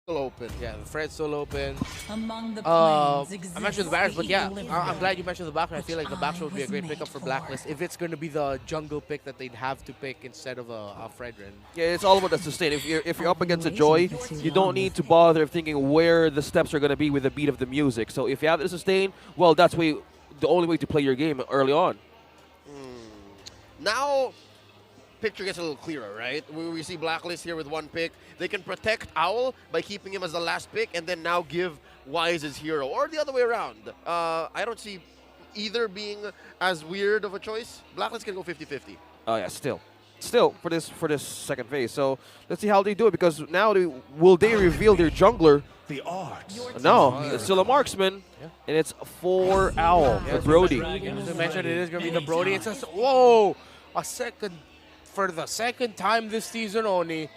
Still open. Yeah, the thread's still open. Among the I planes mentioned the exists barracks, but yeah, equilibrium, I'm glad you mentioned the back. I feel like the back which would be a I great was pickup for made Blacklist for. if it's going to be the jungle pick that they'd have to pick instead of a Fredrin. Yeah, it's all about the sustain. If you're up against a Waiting Joy, for too you don't long. need to bother thinking where the steps are going to be with the beat of the music. So if you have the sustain, well, that's the only way to play your game early on. Now, picture gets a little clearer, right? We see Blacklist here with one pick. They can protect Owl by keeping him as the last pick and then now give Wise his hero. Or the other way around. I don't see either being as weird of a choice. Blacklist can go 50-50. Oh yeah, still for this second phase. So let's see how they do it because now will they reveal their jungler? The arts. No, it's still a marksman, Yeah. and it's 4 Owl for Yes, Brody. As I mentioned, it is going to be the Brody. It's just, whoa! For the second time this season only,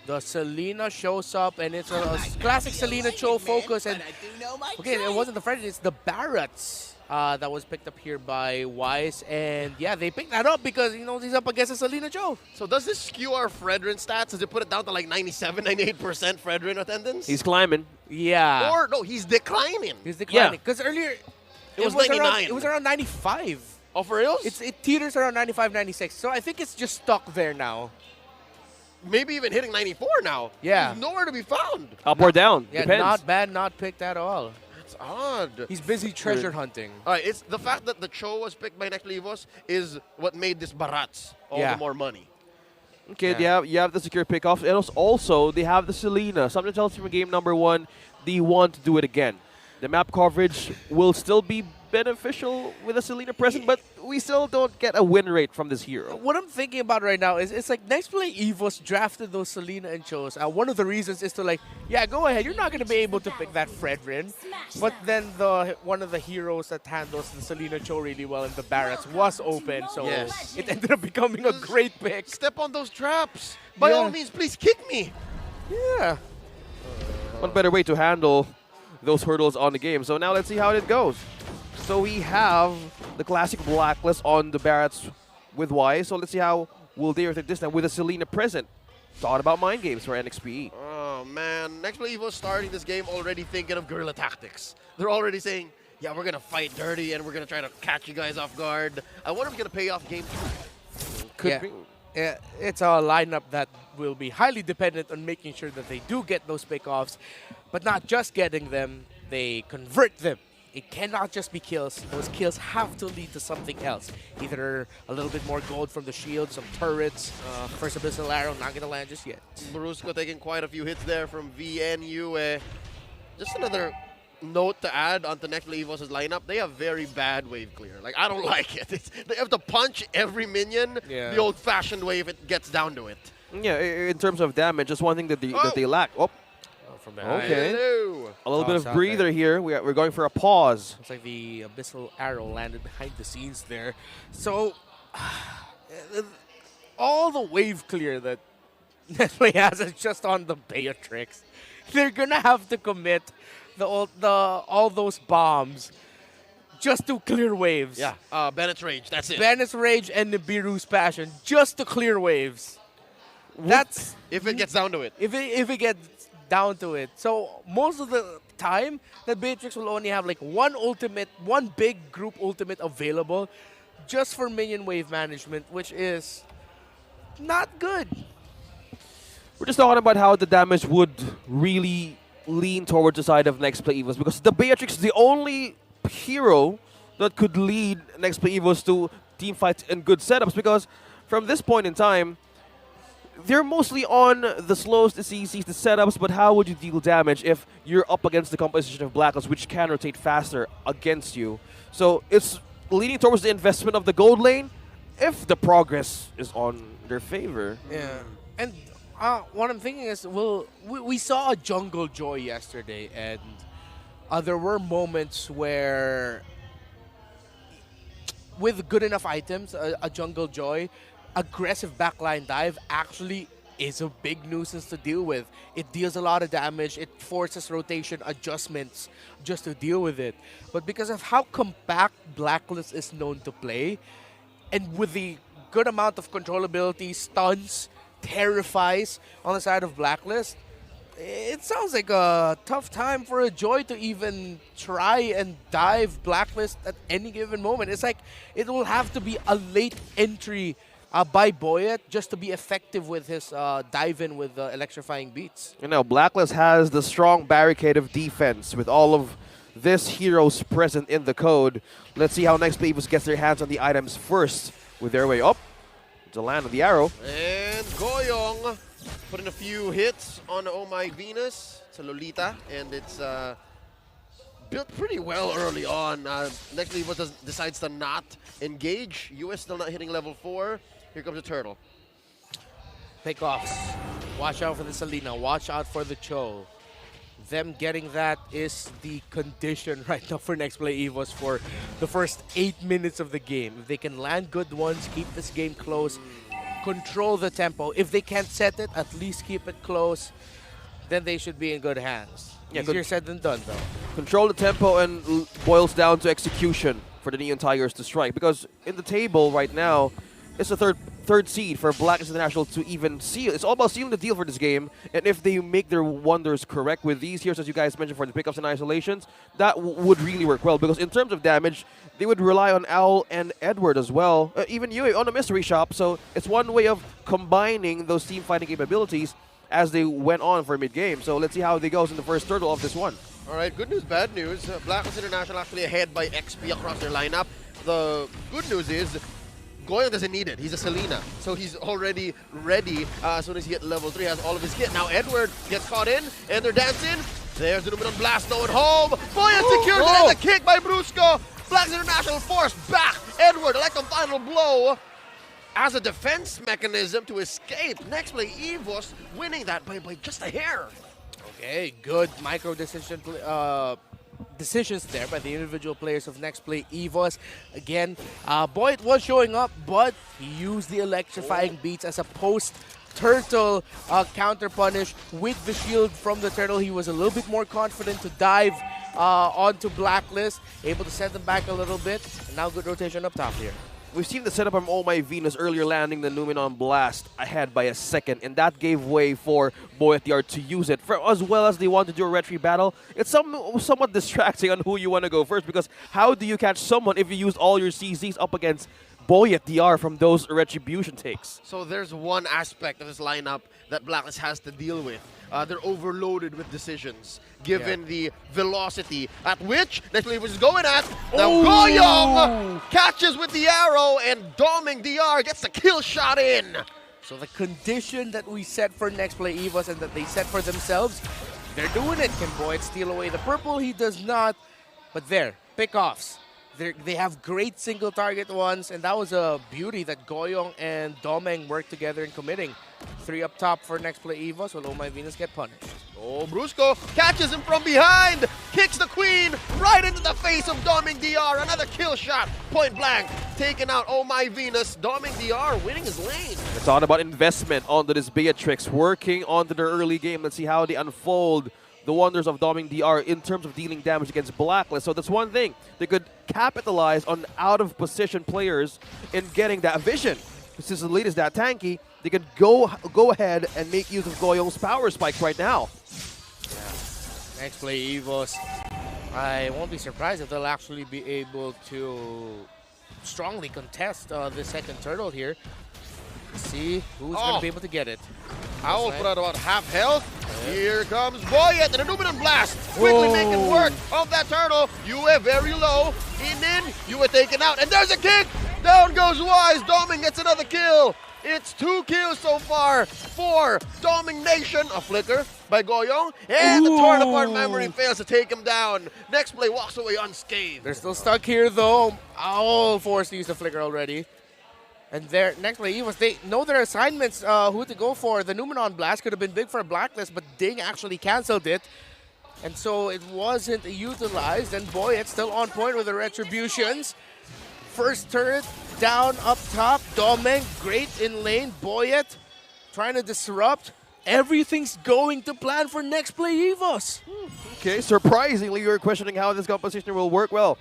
the Selena shows up, and it's a classic Selena Cho focus. And okay, it wasn't the Fredrin, it's the Barretts that was picked up here by Wise. And yeah, they picked that up because, he's up against a Selena Cho. So does this skew our Fredrin stats? Does it put it down to like 97, 98% Fredrin attendance? He's climbing. Yeah. Or, no, he's declining. He's declining. Because earlier, It was 99. It was around 95. Oh, for reals? It teeters around 95, 96. So I think it's just stuck there now. maybe even hitting 94 now. Yeah. He's nowhere to be found. Up or down, Yeah, depends. not bad, not picked at all. It's odd. He's busy treasure hunting. All right, it's the fact that the Cho was picked by Nxpe is what made this Barats all Yeah. the more money. Okay, Yeah. you have the secure pickoff, and also they have the Selena. Something tells you from game number 1, they want to do it again. The map coverage will still be beneficial with a Selena present, but we still don't get a win rate from this hero. What I'm thinking about right now is it's like Nxpe Evos drafted those Selena and Chos. One of the reasons is to yeah, go ahead. You're not going to be able to pick that Fredrin. But then one of the heroes that handles the Selena Cho really well in the Barretts was open. So Yes. it ended up becoming a great pick. Step on those traps. By Yeah. all means, please kick me. Yeah. One better way to handle those hurdles on the game. So now let's see how it goes. So we have the classic Blacklist on the Barretts with Y. So let's see how will they take this time with a Selena present. Thought about mind games for Nxpe. Oh, man. Nxpe was starting this game already thinking of guerrilla tactics. They're already saying, yeah, we're going to fight dirty and we're going to try to catch you guys off guard. I wonder if it's going to pay off game 2. Could Yeah. be. Yeah, it's a lineup that will be highly dependent on making sure that they do get those pickoffs, but not just getting them, they convert them. It cannot just be kills. Those kills have to lead to something else. Either a little bit more gold from the shield, some turrets, first abyssal arrow, not going to land just yet. Brusco taking quite a few hits there from VNU. Just another note to add onto Nxpe Evos' lineup. They have very bad wave clear. Like, I don't like it. They have to punch every minion Yeah. the old-fashioned way if it gets down to it. Yeah, in terms of damage, just one thing that they lack. Oh, From behind. Okay. Hello. a little bit Toss of out breather there. here. We're going for a pause. Looks like the abyssal arrow landed behind the scenes there. So, all the wave clear that Nestle has is just on the Beatrix. They're gonna have to commit all those bombs just to clear waves. Yeah, Bennett's Rage, that's it. Bennett's Rage and Nibiru's Passion just to clear waves. That's If it gets down to it. if it gets down to it. So most of the time, the Beatrix will only have like one big group ultimate available just for minion wave management, which is not good. We're just talking about how the damage would really lean towards the side of Nxpe Evos because the Beatrix is the only hero that could lead Nxpe Evos to team fights and good setups because from this point in time, they're mostly on the slowest, the CCs, the setups, but how would you deal damage if you're up against the composition of Blacklist, which can rotate faster against you? So it's leaning towards the investment of the gold lane if the progress is on their favor. Yeah. And what I'm thinking is, we saw a Jungle Joy yesterday, and there were moments where, with good enough items, a Jungle Joy, aggressive backline dive actually is a big nuisance to deal with. It deals a lot of damage. It forces rotation adjustments just to deal with it. But because of how compact Blacklist is known to play, and with the good amount of controllability, stuns, terrifies on the side of Blacklist, it sounds like a tough time for a Joy to even try and dive Blacklist at any given moment. It's like it will have to be a late entry by Boyet just to be effective with his dive in with electrifying beats. You know, Blacklist has the strong barricade of defense with all of this heroes present in the code. Let's see how Nxpe gets their hands on the items first with their way up to land on the arrow. And Goyong putting a few hits on Oh My Venus. It's a Lolita, and it's built pretty well early on. Nxpe decides to not engage. US still not hitting level 4. Here comes a turtle. Pickoffs. Watch out for the Selena. Watch out for the Cho. Them getting that is the condition right now for Nxpe Evos for the first 8 minutes of the game. If they can land good ones, keep this game close, control the tempo. If they can't set it, at least keep it close. Then they should be in good hands. Yeah, Easier said than done, though. Control the tempo and boils down to execution for the Neon Tigers to strike. Because in the table right now, it's the third seed for Blacklist International to even seal. It's all about sealing the deal for this game. And if they make their wonders correct with these heroes, as you guys mentioned, for the pickups and isolations, that would really work well. Because in terms of damage, they would rely on Owl and Edward as well. Even Yue on a mystery shop. So it's one way of combining those team fighting capabilities as they went on for mid-game. So let's see how they goes in the first turtle of this one. All right, good news, bad news. Blacklist International actually ahead by XP across their lineup. The good news is Goyong doesn't need it. He's a Selena. So he's already ready as soon as he hit level 3, has all of his kit. Now Edward gets caught in, and they're dancing. There's the Numenon Blast going home. Boyan secures it, and the kick by Brusco. Blacklist International forced back. Edward, like a final blow as a defense mechanism to escape. Nxpe Evos winning that by just a hair. Okay, good micro decisions there by the individual players of Nxpe Evos. Again, Boyd was showing up, but he used the electrifying beats as a post-turtle counter punish with the shield from the turtle. He was a little bit more confident to dive onto Blacklist, able to send them back a little bit. And now good rotation up top here. We've seen the setup from Oh My Venus earlier landing the Numenon Blast ahead by a second, and that gave way for Boyetiar to use it. For as well as they want to do a retry battle, it's somewhat distracting on who you want to go first, because how do you catch someone if you used all your CZs up against Boyetiar from those retribution takes? So there's one aspect of this lineup that Blacklist has to deal with. They're overloaded with decisions, given the velocity at which Nxpe was going at. Now Goyong catches with the arrow, and Doming DR gets the kill shot in. So the condition that we set for Nxpe Evos and that they set for themselves, they're doing it. Can Boyd steal away the purple? He does not. But there, pickoffs. They have great single target ones, and that was a beauty that Goyong and Domeng worked together in committing. 3 up top for Nxpe Evos. Will Oh My Venus get punished? Oh, Brusco catches him from behind, kicks the queen right into the face of Doming DR. Another kill shot, point blank, taking out Oh My Venus. Doming DR winning his lane. It's all about investment onto this Beatrix, working onto their early game. Let's see how they unfold the wonders of Doming DR in terms of dealing damage against Blacklist. So that's one thing. They could capitalize on out-of-position players in getting that vision. Since the lead is that tanky, they could go ahead and make use of Goyong's power spikes right now. Yeah. Nxpe Evos. I won't be surprised if they'll actually be able to strongly contest the second turtle here. See who's going to be able to get it. Owl put out about half health. Here comes Boyet and a Numenon Blast. Quickly making work of that turtle. Yue very low. In. Yue taken out. And there's a kick. Down goes Wise. Doming gets another kill. It's 2 kills so far for Doming Nation. A flicker by Goyong. And the torn apart memory fails to take him down. Next play walks away unscathed. They're still stuck here though. Owl forced to use the flicker already. And their Nxpe Evos, they know their assignments, who to go for. The Numenon Blast could have been big for a Blacklist, but Ding actually canceled it. And so it wasn't utilized, and Boyet still on point with the retributions. First turret down up top. Domeng, great in lane. Boyet trying to disrupt. Everything's going to plan for Nxpe Evos. Okay, surprisingly, you're questioning how this composition will work. Well,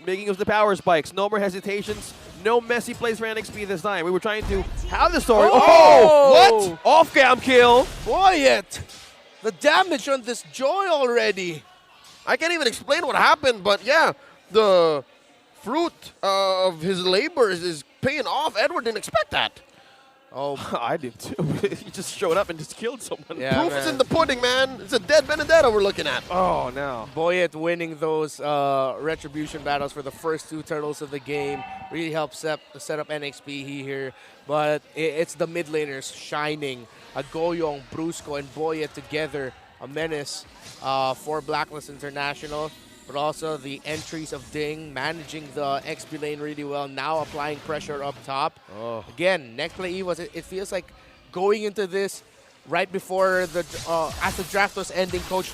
making use of the power spikes. No more hesitations. No messy plays for Nxpe this time. We were trying to have the story. Oh! What? Off-cam kill. Boyet The damage on this Joy already. I can't even explain what happened, but yeah, the fruit of his labor is paying off. Edward didn't expect that. Oh, I did too. He just showed up and just killed someone. Yeah, Proof is man. in the pudding, man. It's a dead Benedetta we're looking at. Oh, no. Boyet winning those retribution battles for the first 2 turtles of the game really helps set up Nxpe here. But it's the mid laners shining. Goyong, Brusco, and Boyet together. A menace for Blacklist International. But also the entries of Ding managing the XP lane really well. Now applying pressure up top. Oh. Again, next play E was it feels like going into this right before the as the draft was ending. Coach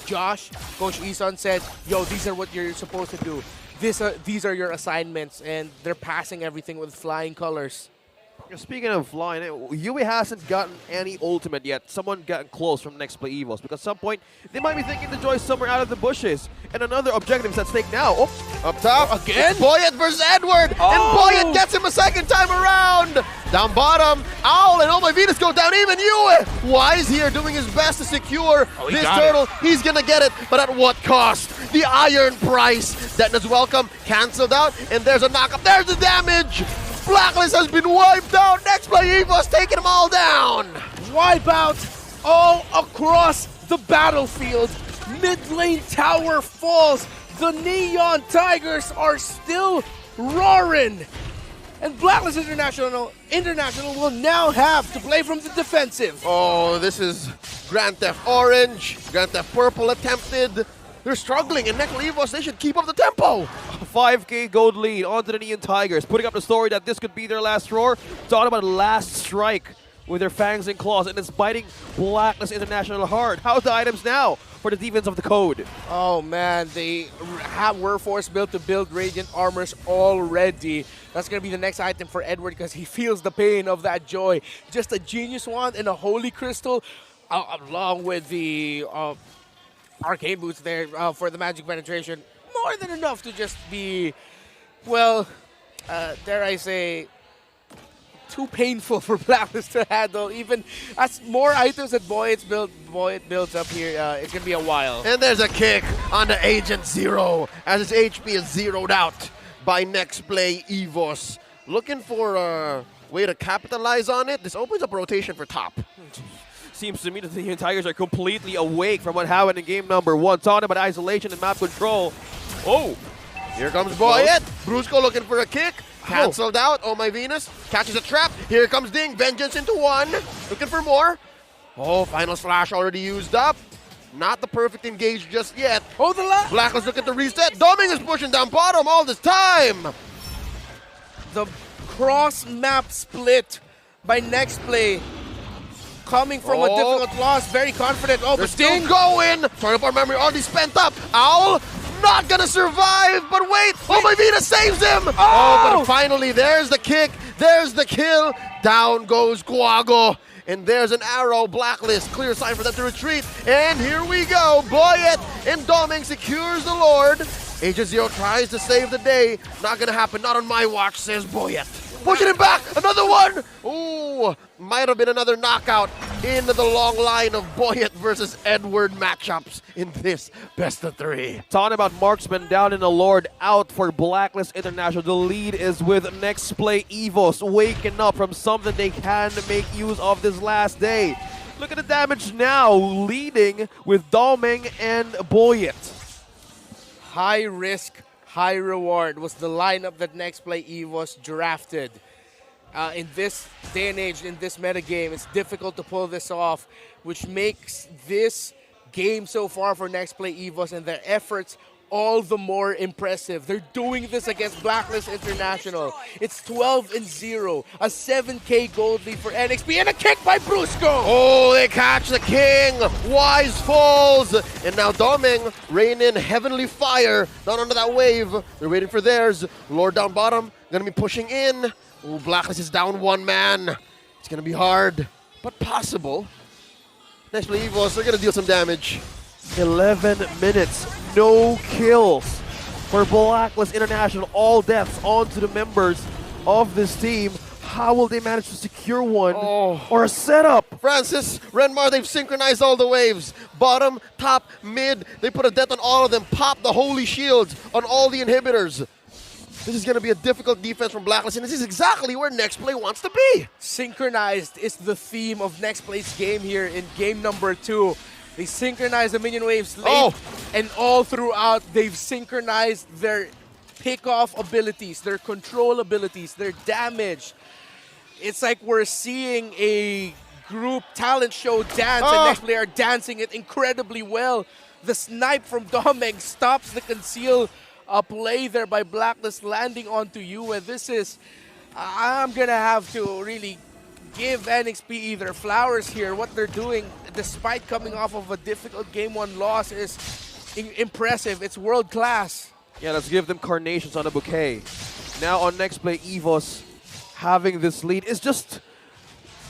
Isan said, "Yo, these are what you're supposed to do. These are your assignments," and they're passing everything with flying colors. Speaking of flying, Yui hasn't gotten any ultimate yet. Someone gotten close from Nxpe Evos because at some point they might be thinking to joy somewhere out of the bushes. And another objective is at stake now. Oh, Up top, Again? it's Boyet versus Edward, and Boyet gets him a second time around. Down bottom, Owl and Oh My Venus go down, even Yui. Wise here doing his best to secure he this got turtle. He's gonna get it, but at what cost? The iron price. Detna's welcome, cancelled out, and there's a knockup. There's the damage. Blacklist has been wiped out. Next play, Evo's taking them all down. Wipeout all across the battlefield. Mid lane tower falls. The Neon Tigers are still roaring. And Blacklist International will now have to play from the defensive. Oh, this is Grand Theft Orange, Grand Theft Purple attempted. They're struggling, and next Evos, they should keep up the tempo. 5K gold lead onto the Neon Tigers, putting up the story that this could be their last roar. Talking about last strike with their fangs and claws, and it's biting Blacklist International hard. How's the items now for the defense of the code? Oh man, they were force built to build Radiant Armors already. That's going to be the next item for Edward because he feels the pain of that joy. Just a Genius Wand and a Holy Crystal along with the Arcane Boots there for the magic penetration. More than enough to just be, well, dare I say, too painful for Blacklist to handle. Even as more items that Boyet builds up here, it's going to be a while. And there's a kick on the Agent Zero as his HP is zeroed out by Nxpe Evos. Looking for a way to capitalize on it. This opens up a rotation for top. Seems to me that the Neon Tigers are completely awake from what happened in game number 1. Talking about isolation and map control. Oh! Here comes Boyet. Brusco looking for a kick. Cancelled out. Oh My Venus catches a trap. Here comes Ding. Vengeance into one. Looking for more. Oh, final slash already used up. Not the perfect engage just yet. Oh, the last. Blacklist looking to reset. Doming is pushing down bottom all this time. The cross map split by Nxpe. Coming from a difficult loss, very confident. Oh, They're but still Ding. going. Turn up our memory already spent up. Owl not gonna survive, but wait. Oh My Venus saves him. Oh, but finally there's the kick. There's the kill. Down goes Guago. And there's an arrow. Blacklist. Clear sign for them to retreat. And here we go. Boyet and Doming secures the Lord. Agent Zero tries to save the day. Not gonna happen. Not on my watch, says Boyet. Pushing him back. Another one. Ooh, might have been another knockout into the long line of Boyet versus Edward matchups in this best of 3. Talking about marksman down in the Lord, out for Blacklist International. The lead is with Nxpe Evos waking up from something they can make use of this last day. Look at the damage now, leading with Doming and Boyet. High risk, high reward was the lineup that Nxpe Evos drafted. In this day and age, in this meta game, it's difficult to pull this off, which makes this game so far for Nxpe Evos and their efforts all the more impressive. They're doing this against Blacklist International. It's 12-0, a 7K gold lead for Nxpe, and a kick by Brusco. Oh, they catch the king. Wise falls. And now Doming rain in heavenly fire. Not under that wave. They're waiting for theirs. Lord down bottom. Gonna be pushing in. Oh, Blacklist is down one man. It's gonna be hard, but possible. Nxpe Evos, they're gonna deal some damage. 11 minutes, no kills for Blacklist International. All deaths onto the members of this team. how will they manage to secure one Oh. or a setup? Francis, Renmar, they've synchronized all the waves. Bottom, top, mid. They put a death on all of them. Pop the holy shields on all the inhibitors. This is going to be a difficult defense from Blacklist, and this is exactly where Nxpe wants to be. Synchronized is the theme of Nxpe's game here in game number 2. They synchronize the minion waves late, and all throughout they've synchronized their pick-off abilities, their control abilities, their damage. It's like we're seeing a group talent show dance, and Nxpe are dancing it incredibly well. The snipe from Domeng stops the conceal play there by Blacklist landing onto you, and this is, I'm gonna have to really give Nxpe their flowers here. What they're doing, despite coming off of a difficult game 1 loss, is impressive. It's world class. Yeah, let's give them carnations on a bouquet. Now on Nxpe, EVOS having this lead is just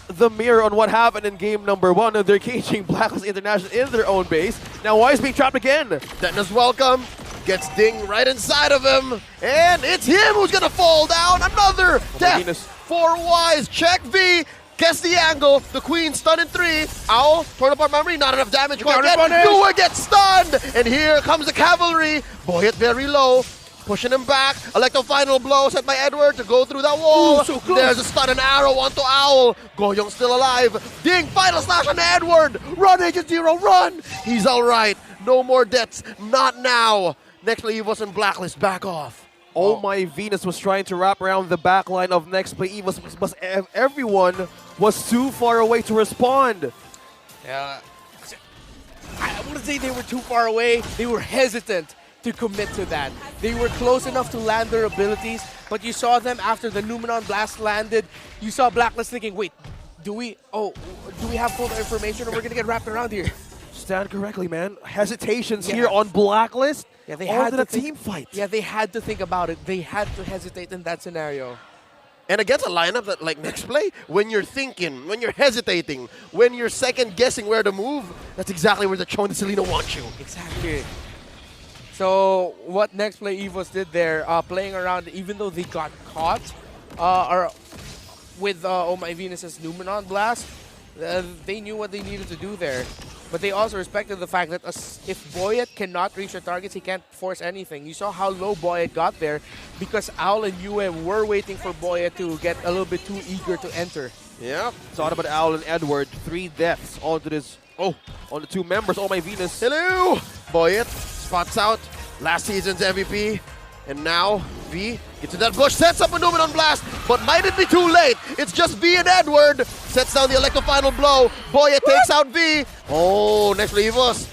the mirror on what happened in game number 1. They're caging Blacklist International in their own base. Now Wise being trapped again. Detna's welcome. Gets dinged right inside of him. And it's him who's going to fall down. Another death for Wise. Check V. Guess the angle. The Queen stunned in 3. Owl, torn apart memory. Not enough damage quite yet. Dua gets stunned. And here comes the cavalry. Boyet very low. Pushing him back. Electro final blow sent by Edward to go through that wall. Ooh, so close. There's a stun and arrow onto Owl. Goyong still alive. Ding, final slash on Edward. Run, Agent Zero, run. He's all right. No more deaths. Not now. Nxpe EVOS and Blacklist back off. Oh my Venus was trying to wrap around the back line of Nxpe EVOS, but everyone was too far away to respond. Yeah, I wouldn't say they were too far away. They were hesitant to commit to that. They were close enough to land their abilities, but you saw them after the Numenon Blast landed. You saw Blacklist thinking, wait, do we have full information or we're gonna get wrapped around here? Stand correctly, man. Hesitations here on Blacklist. Yeah, they all had to to team fight. Yeah, they had to think about it. They had to hesitate in that scenario. And against a lineup that like Nxpe, when you're thinking, when you're hesitating, when you're second guessing where to move, that's exactly where the Chon and Selena want you. Exactly. So what Nxpe EVOS did there, playing around, even though they got caught, with Oh My Venus's Numenon Blast, they knew what they needed to do there. But they also respected the fact that if Boyet cannot reach the targets, he can't force anything. You saw how low Boyet got there because Owl and UM were waiting for Boyet to get a little bit too eager to enter. Yeah. It's all about Owl and Edward. 3 deaths onto this. On the 2 members. Oh my Venus. Hello! Boyet spots out last season's MVP. And now V gets to that bush, sets up a Numenon Blast, but might it be too late? It's just V and Edward. Sets down the Electro final blow. Boyet takes out V. Oh, Nxpe EVOS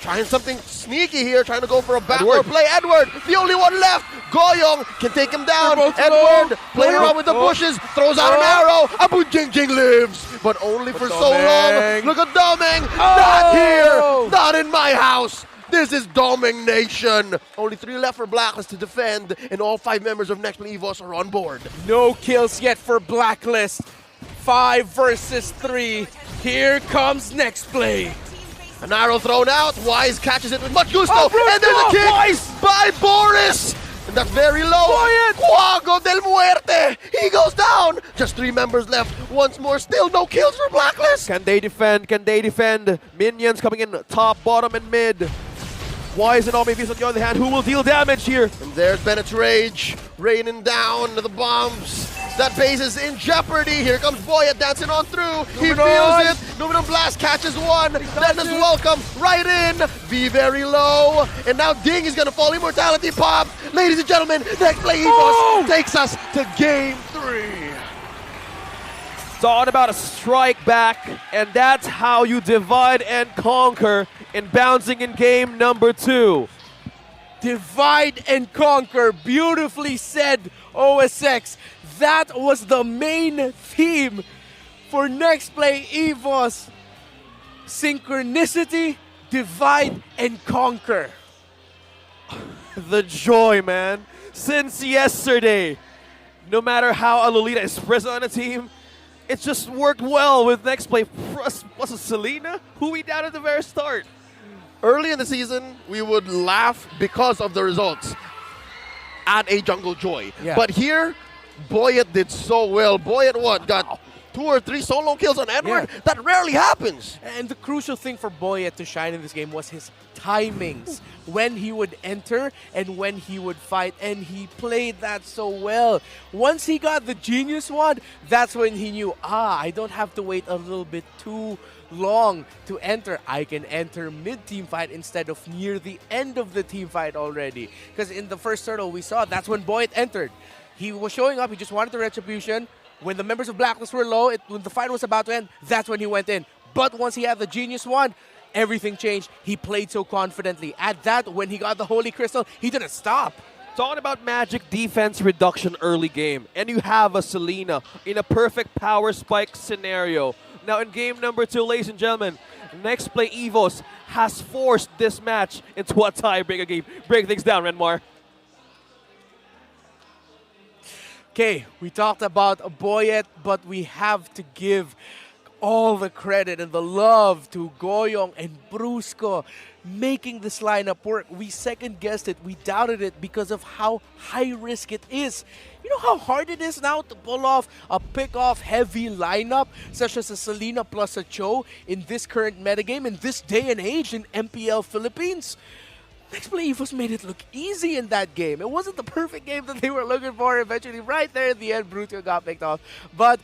trying something sneaky here, trying to go for a backdoor play. Edward, the only one left. Goyong can take him down. Edward playing around with the bushes, throws out an arrow. Abu Jing Jing lives, but only for so long. Look at Domeng. Not here. Not in my house. This is Domeng Nation. Only 3 left for Blacklist to defend, and all 5 members of Nxpe EVOS are on board. No kills yet for Blacklist. 5 versus 3. Here comes Nxpe. An arrow thrown out. Wise catches it with much gusto. And there's a kick by Boris. And that's very low. Quago del Muerte. He goes down. Just 3 members left. Once more, still no kills for Blacklist. Can they defend? Can they defend? Minions coming in top, bottom, and mid. Wise and Omevis on the other hand, who will deal damage here? And there's Bennett's Rage, raining down the bombs. That base is in jeopardy. Here comes Boyet dancing on through. He feels it. Numenon Blast catches one. Detna's welcome right in. V very low. And now Ding is going to fall. Immortality pop. Ladies and gentlemen, Nxpe EVOS takes us to game 3. It's all about a strike back, and that's how you divide and conquer in bouncing in game number 2. Divide and conquer. Beautifully said, OSX. That was the main theme for Nxpe EVOS. Synchronicity, divide and conquer. The joy, man. Since yesterday, no matter how a Lolita is present on a team, it's just worked well with Nxpe. Was it Selena who we down at the very start? Early in the season, we would laugh because of the results. Add a Jungle Joy. Yeah. But here, Boyet did so well. Boyet what? Got 2 or 3 solo kills on Edward? Yeah. That rarely happens. And the crucial thing for Boyet to shine in this game was his timings, when he would enter and when he would fight, and he played that so well. Once he got the Genius Wand, that's when he knew, I don't have to wait a little bit too long to enter. I can enter mid-team fight instead of near the end of the team fight already. Because in the first turtle we saw, that's when Boyet entered. He was showing up, he just wanted the retribution. When the members of Blacklist were low, when the fight was about to end, that's when he went in. But once he had the Genius Wand, everything changed. He played so confidently. At that, when he got the Holy Crystal, he didn't stop. Talking about magic defense reduction early game, and you have a Selena in a perfect power spike scenario. Now in game number 2, ladies and gentlemen, Nxpe Evos has forced this match into a tiebreaker game. Break things down, Renmar. Okay, we talked about Boyet, but we have to give all the credit and the love to Goyong and Brusco making this lineup work. We second-guessed it. We doubted it because of how high risk it is. You know how hard it is now to pull off a pick-off heavy lineup such as a Selena plus a Cho in this current metagame, in this day and age in MPL Philippines? Nxpe Evos made it look easy in that game. It wasn't the perfect game that they were looking for. Eventually, right there at the end, Brusco got picked off. But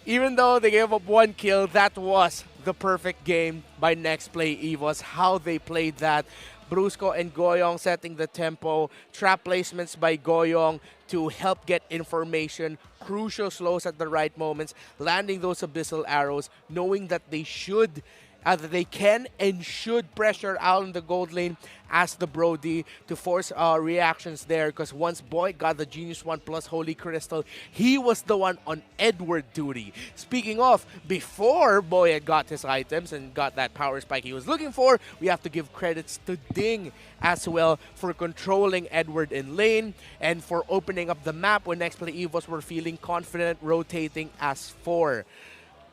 even though they gave up 1 kill, that was the perfect game by Nxpe Evos. How they played that. Brusco and Goyong setting the tempo. Trap placements by Goyong to help get information. Crucial slows at the right moments. Landing those abyssal arrows. Knowing that they should, that they can and should pressure out in the gold lane as the Brody to force reactions there, because once Boyd got the Genius Wand plus Holy Crystal, he was the one on Edward duty. Speaking of, before Boyd got his items and got that power spike he was looking for, we have to give credits to Ding as well for controlling Edward in lane and for opening up the map when Nxpe Evos were feeling confident rotating as 4.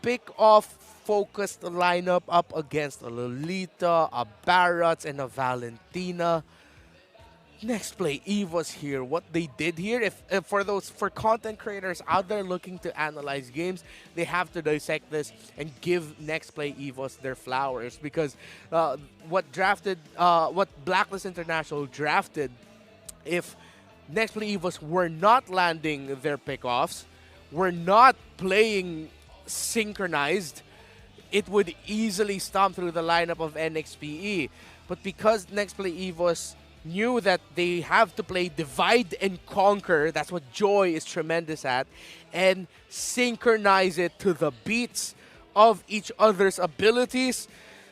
Pick off focused lineup up against a Lolita, a Barats, and a Valentina. Nxpe Evos here. What they did here, if for content creators out there looking to analyze games, they have to dissect this and give Nxpe Evos their flowers, because what Blacklist International drafted, if Nxpe Evos were not landing their pickoffs, were not playing synchronized, it would easily stomp through the lineup of Nxpe. But because Nxpe Evos knew that they have to play divide and conquer, that's what Joy is tremendous at, and synchronize it to the beats of each other's abilities,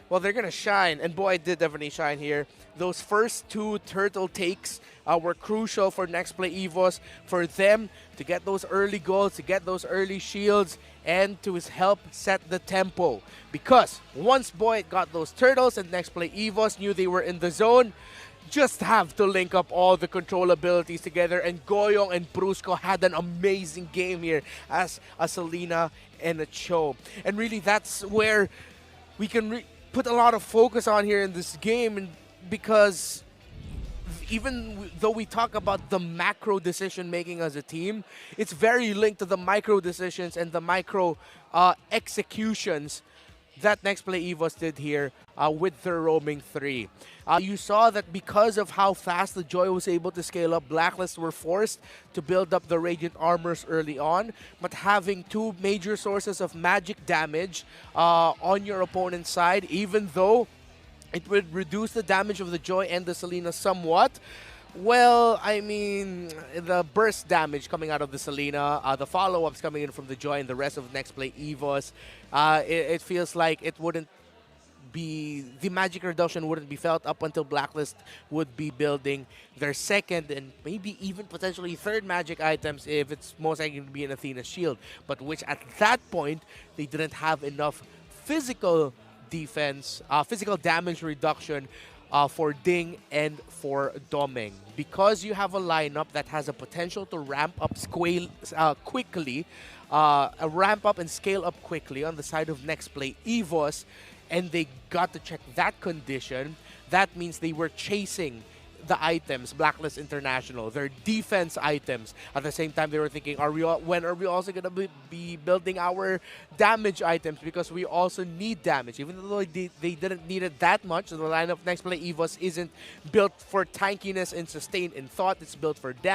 well, they're going to shine. And boy, did definitely shine here. Those first 2 turtle takes were crucial for Nxpe Evos, for them to get those early goals, to get those early shields, and to help set the tempo. Because once Boyd got those turtles and Nxpe Evos knew they were in the zone, just have to link up all the control abilities together, and Goyong and Brusco had an amazing game here as a Selena and a Cho. And really, that's where we can put a lot of focus on here in this game, and because even though we talk about the macro decision making as a team, it's very linked to the micro decisions and the micro executions that Nxpe Evos did here with their roaming 3. You saw that because of how fast the Joy was able to scale up, Blacklist were forced to build up the Radiant Armors early on, but having 2 major sources of magic damage on your opponent's side, even though it would reduce the damage of the Joy and the Selena somewhat. Well, I mean, the burst damage coming out of the Selena, the follow-ups coming in from the Joy and the rest of Nxpe Evos, it feels like it wouldn't be, the magic reduction wouldn't be felt up until Blacklist would be building their second and maybe even potentially third magic items, if it's most likely to be an Athena shield, but which at that point, they didn't have enough physical defense, physical damage reduction for Ding and for Domeng. Because you have a lineup that has a potential to ramp up quickly, ramp up and scale up quickly on the side of Nxpe Evos, and they got to check that condition, that means they were chasing the items, Blacklist International, their defense items. At the same time, they were thinking, when are we also going to be building our damage items? Because we also need damage. Even though they didn't need it that much, the lineup Nxpe EVOS isn't built for tankiness and sustain in thought. It's built for damage.